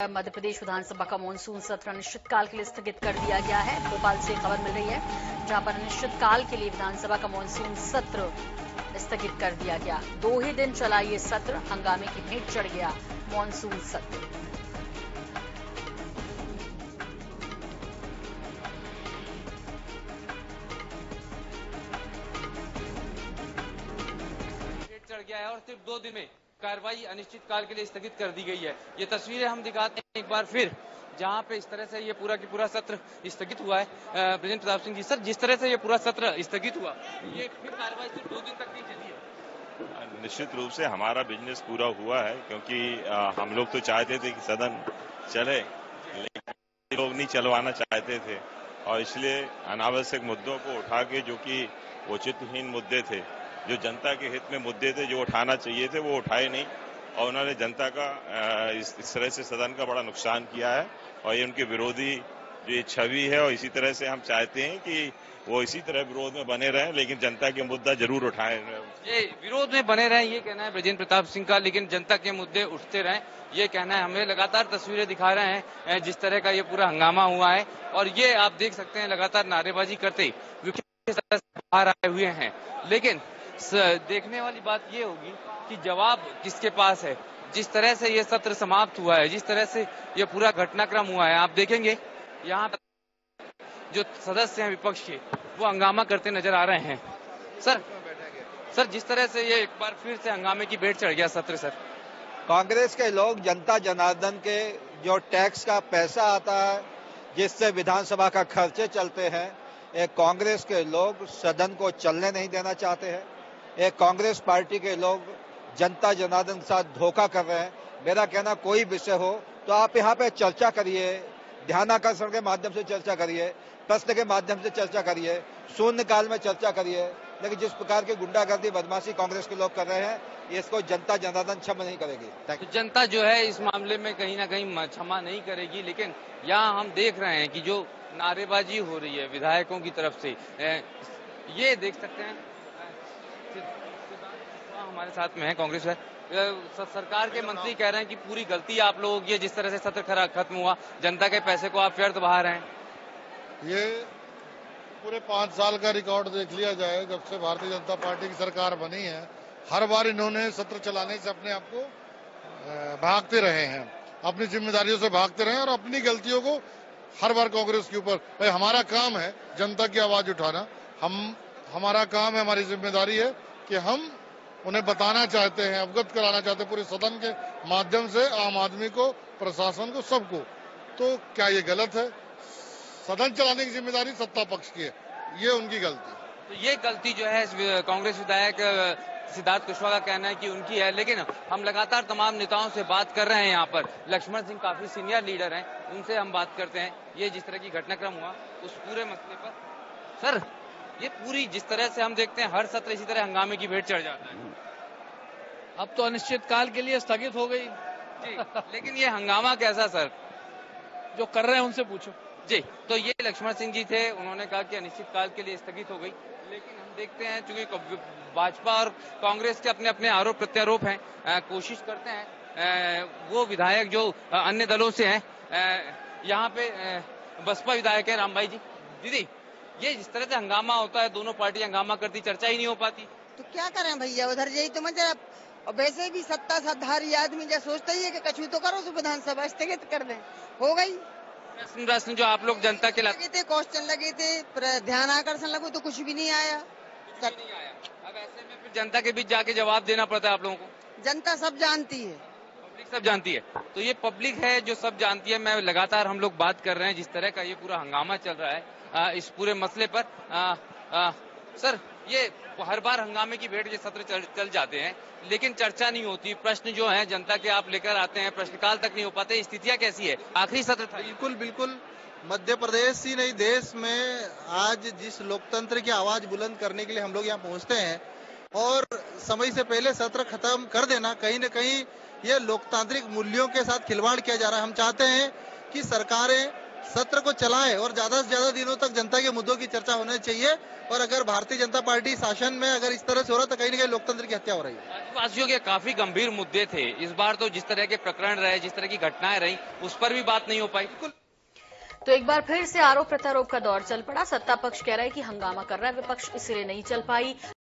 मध्य प्रदेश विधानसभा का मानसून सत्र अनिश्चितकाल के लिए स्थगित कर दिया गया है। भोपाल से खबर मिल रही है जहां पर अनिश्चितकाल के लिए विधानसभा का मानसून सत्र स्थगित कर दिया गया। 2 ही दिन चला ये सत्र, हंगामे की भेंट चढ़ गया मानसून सत्र। चढ़ गया है और सिर्फ 2 दिन में कार्रवाई अनिश्चितकाल के लिए स्थगित कर दी गई है। ये तस्वीरें हम दिखाते हैं एक बार फिर, जहां पे इस तरह से ये पूरा की पूरा सत्र स्थगित हुआ है। ब्रजेंद्र प्रताप सिंह जी, सर, जिस तरह से ये पूरा सत्र स्थगित हुआ, ये फिर कार्रवाई सिर्फ 2 दिन तक नहीं चली है। निश्चित रूप से हमारा बिजनेस पूरा हुआ है, क्योंकि हम लोग तो चाहते थे कि सदन चले, लेकिन लोग नहीं चलवाना चाहते थे और इसलिए अनावश्यक मुद्दों को उठा के, जो कि औचित्यहीन मुद्दे थे, जो जनता के हित में मुद्दे थे, जो उठाना चाहिए थे, वो उठाए नहीं और उन्होंने जनता का इस तरह से सदन का बड़ा नुकसान किया है। और ये उनके विरोधी जो ये छवि है, और इसी तरह से हम चाहते हैं कि वो इसी तरह विरोध में बने रहें, लेकिन जनता के मुद्दा जरूर उठाएं। ये विरोध में बने रहें, ये कहना है ब्रजेंद्र प्रताप सिंह का, लेकिन जनता के मुद्दे उठते रहें, ये कहना है। हमें लगातार तस्वीरें दिखा रहे हैं जिस तरह का ये पूरा हंगामा हुआ है, और ये आप देख सकते हैं लगातार नारेबाजी करते बाहर आए हुए हैं। लेकिन देखने वाली बात ये होगी कि जवाब किसके पास है। जिस तरह से ये सत्र समाप्त हुआ है, जिस तरह से ये पूरा घटनाक्रम हुआ है, आप देखेंगे यहाँ जो सदस्य हैं विपक्ष के, वो हंगामा करते नजर आ रहे हैं। सर, जिस तरह से ये एक बार फिर से हंगामे की भेंट चढ़ गया सत्र। सर, कांग्रेस के लोग जनता जनार्दन के जो टैक्स का पैसा आता है, जिससे विधानसभा का खर्चे चलते हैं, एक कांग्रेस के लोग सदन को चलने नहीं देना चाहते हैं। एक कांग्रेस पार्टी के लोग जनता जनार्दन के साथ धोखा कर रहे हैं। मेरा कहना, कोई विषय हो तो आप यहाँ पे चर्चा करिए, ध्यानाकर्षण के माध्यम से चर्चा करिए, प्रश्न के माध्यम से चर्चा करिए, शून्यकाल में चर्चा करिए, लेकिन जिस प्रकार की गुंडागर्दी बदमाशी कांग्रेस के लोग कर रहे हैं, इसको जनता जनार्दन क्षमा नहीं करेगी। तो जनता जो है इस मामले में कहीं ना कहीं क्षमा नहीं करेगी, लेकिन यहाँ हम देख रहे हैं कि जो नारेबाजी हो रही है विधायकों की तरफ से, ये देख सकते हैं हमारे साथ में है कांग्रेस। सरकार के मंत्री कह रहे हैं कि पूरी गलती आप लोगों की है, जिस तरह से सत्र खत्म हुआ, जनता के पैसे को आप व्यर्थ बहा रहे हैं। ये पूरे 5 साल का रिकॉर्ड देख लिया जाए, जब से भारतीय जनता पार्टी की सरकार बनी है, हर बार इन्होंने सत्र चलाने से अपने आप को भागते रहे हैं, अपनी जिम्मेदारियों से भागते रहे हैं और अपनी गलतियों को हर बार कांग्रेस के ऊपर। भाई, हमारा काम है जनता की आवाज उठाना, हमारा काम है, हमारी जिम्मेदारी है कि हम उन्हें बताना चाहते हैं, अवगत कराना चाहते हैं पूरे सदन के माध्यम से, आम आदमी को, प्रशासन को, सबको। तो क्या ये गलत है? सदन चलाने की जिम्मेदारी सत्ता पक्ष की है, ये उनकी गलती। तो ये गलती जो है कांग्रेस विधायक सिद्धार्थ कुशवाहा का कहना है कि उनकी है, लेकिन हम लगातार तमाम नेताओं से बात कर रहे हैं। यहाँ पर लक्ष्मण सिंह काफी सीनियर लीडर हैं, उनसे हम बात करते हैं ये जिस तरह की घटनाक्रम हुआ उस पूरे मसले पर। सर, ये पूरी जिस तरह से हम देखते हैं हर सत्र इसी तरह हंगामे की भेंट चढ़ जाता है। अब तो अनिश्चितकाल के लिए स्थगित हो गई जी, लेकिन ये हंगामा कैसा? सर, जो कर रहे हैं उनसे पूछो। जी, तो ये लक्ष्मण सिंह जी थे, उन्होंने कहा कि अनिश्चितकाल के लिए स्थगित हो गई, लेकिन हम देखते हैं चूंकि भाजपा और कांग्रेस के अपने अपने आरोप प्रत्यारोप हैं, कोशिश करते हैं वो विधायक जो अन्य दलों से हैं, यहाँ पे बसपा विधायक है रामभाई जी। दीदी, ये जिस तरह से हंगामा होता है, दोनों पार्टी हंगामा करती, चर्चा ही नहीं हो पाती, तो क्या करें भैया? उधर यही तो मजा। और वैसे भी सत्ता साधारी आदमी जो सोचता ही है कि कछु तो करो, विधानसभा स्थगित कर दें, हो गई। प्रश्न जो आप लोग जनता के लगे थे, क्वेश्चन लगे थे, ध्यान आकर्षण लगो, तो कुछ भी नहीं आया। अब ऐसे में फिर जनता के बीच जाके जवाब देना पड़ता है आप लोगों को। जनता सब जानती है, पब्लिक सब जानती है, तो ये पब्लिक है जो सब जानती है। मैं लगातार हम लोग बात कर रहे हैं जिस तरह का ये पूरा हंगामा चल रहा है इस पूरे मसले पर। सर, ये हर बार हंगामे की भेंट ये सत्र चल जाते हैं, लेकिन चर्चा नहीं होती, प्रश्न जो है जनता के आप लेकर आते हैं, प्रश्नकाल तक नहीं हो पाते। स्थितियां कैसी है? आखिरी सत्र था। बिल्कुल मध्य प्रदेश ही नहीं, देश में आज जिस लोकतंत्र की आवाज बुलंद करने के लिए हम लोग यहाँ पहुँचते हैं और समय से पहले सत्र खत्म कर देना, कहीं न कहीं ये लोकतांत्रिक मूल्यों के साथ खिलवाड़ किया जा रहा है। हम चाहते हैं कि सरकारें सत्र को चलाएं और ज्यादा से ज्यादा दिनों तक जनता के मुद्दों की चर्चा होनी चाहिए। और अगर भारतीय जनता पार्टी शासन में अगर इस तरह से हो रहा तो कहीं न कहीं लोकतंत्र की हत्या हो रही है। राज्यवासियों के काफी गंभीर मुद्दे थे, इस बार तो जिस तरह के प्रकरण रहे, जिस तरह की घटनाएं रही, उस पर भी बात नहीं हो पाई। तो एक बार फिर से आरोप प्रत्यारोप का दौर चल पड़ा। सत्ता पक्ष कह रहा है कि हंगामा कर रहा है विपक्ष, इसलिए नहीं चल पाई।